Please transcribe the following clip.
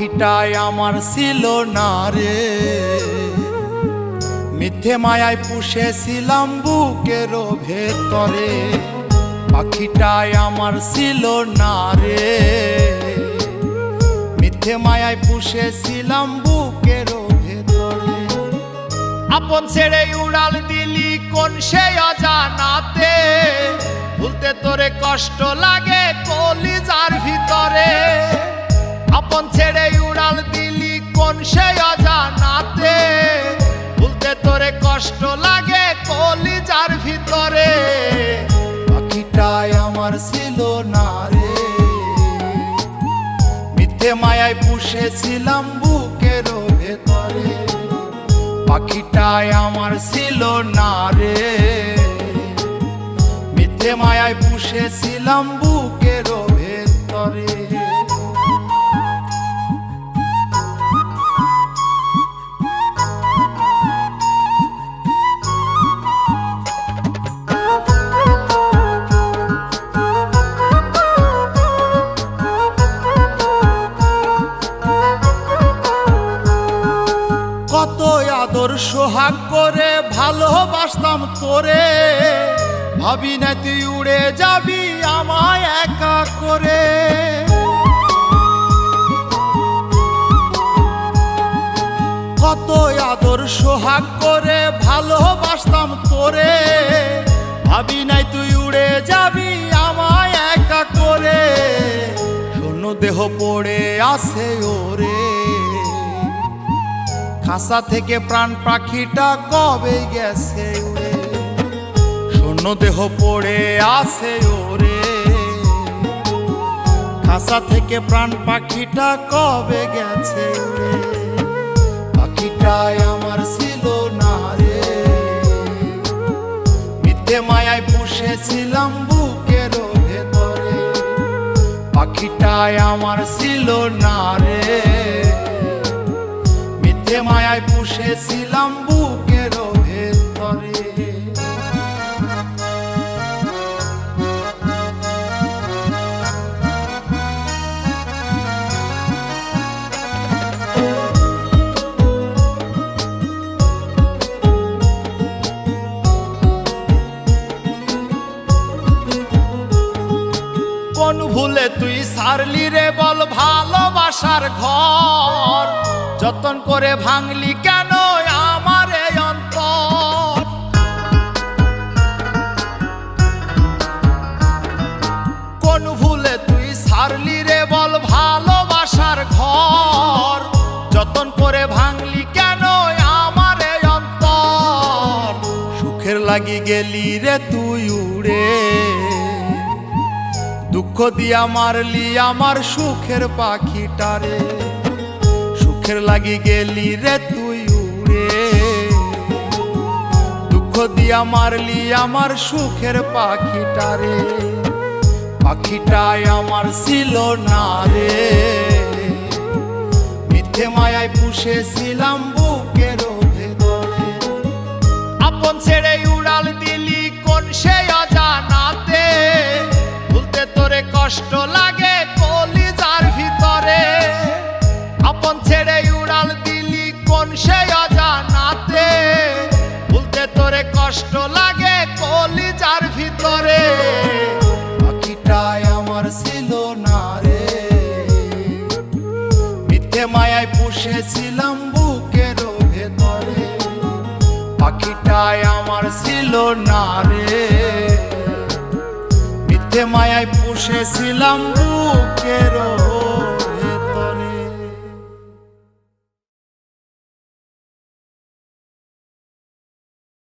পাখিটাই আমার ছিল না রে, মিথ্যে মায়ায় পুষেছিলাম বুকের ভেতরে। পাখিটাই আমার ছিল না রে, মিথ্যে মায়ায় পুষেছিলাম বুকের ভেতরে। আপন ছেড়ে উড়াল দিলি কোন সে অজানাতে, ভুলতে তোরে কষ্ট লাগে কলিজার ভিতরে। আপন ছেড়ে উড়াল দিলি কোন সে অজানাতে, ভুলতে তোরে কষ্ট লাগে কলিজার ভিতরে। পাখিটাই আমার ছিল না রে, মিথ্যে মায়ায় পুষেছিলাম বুকের ভেতরে। পাখিটাই আমার ছিল না রে, মিথ্যে মায়ায় পুষেছিলাম বুকের ভেতরে। কত আদর সোহাগ করে ভালোবাসতাম তোরে, ভাবি না তুই উড়ে যাবি আমায় একা করে। কত আদর সোহাগ করে ভালোবাসতাম তোরে, ভাবি নাই তুই উড়ে যাবি আমায় একা করে। শূন্য দেহ পড়ে আছে ওরে, খাঁচা থেকে প্রাণ পাখিটা কবে গেছে উড়ে। শূন্য দেহ পড়ে আছে ওরে, খাঁচা থেকে প্রাণ পাখিটা কবে গেছে উড়ে। পাখিটাই আমার ছিল না রে, মিথ্যে মায়ায় পুষেছিলাম বুকের ভেতরে। পাখিটাই আমার ছিল না রে, মিথ্যে মায়ায় পুষেছিলাম বুকের ভেতরে। কোন ভুলে তুই সারলি রে বল ভালোবাসার ঘর, যতন করে ভাঙলি কেন আমার এই অন্তর। কোন ভুলে তুই সারলি রে বল ভালোবাসার ঘর, যতন করে ভাঙলি কেন আমার এই অন্তর। সুখের লাগি গেলি রে তুই উড়ে, দুঃখ দিয়া মারলি আমার সুখের পাখিটারে। সুখের লাগি গেলি রে তুই উড়ে, দুঃখ দিয়া মারলি আমার সুখের পাখিটারে। পাখিটাই আমার ছিল না রে, মিথ্যে মায়ায় পুষেছিলাম বুকের ভেতরে। আপন ছেড়ে উড়াল দিলি কোন সে অজানাতে, ভুলতে তোরে কষ্ট লাগে কলিজার ভিতরে। আপন ছেড়ে উড়াল দিলি কোন সে অজানাতে, ভুলতে তোরে কষ্ট লাগে কলিজার ভিতরে। পাখিটাই আমার ছিল না রে, মিথ্যে মায়ায় পুষেছিলাম বুকের ভেতরে। পাখিটাই আমার ছিল না রে, মিথ্যে মায়ায় পুষেছিলাম বুকের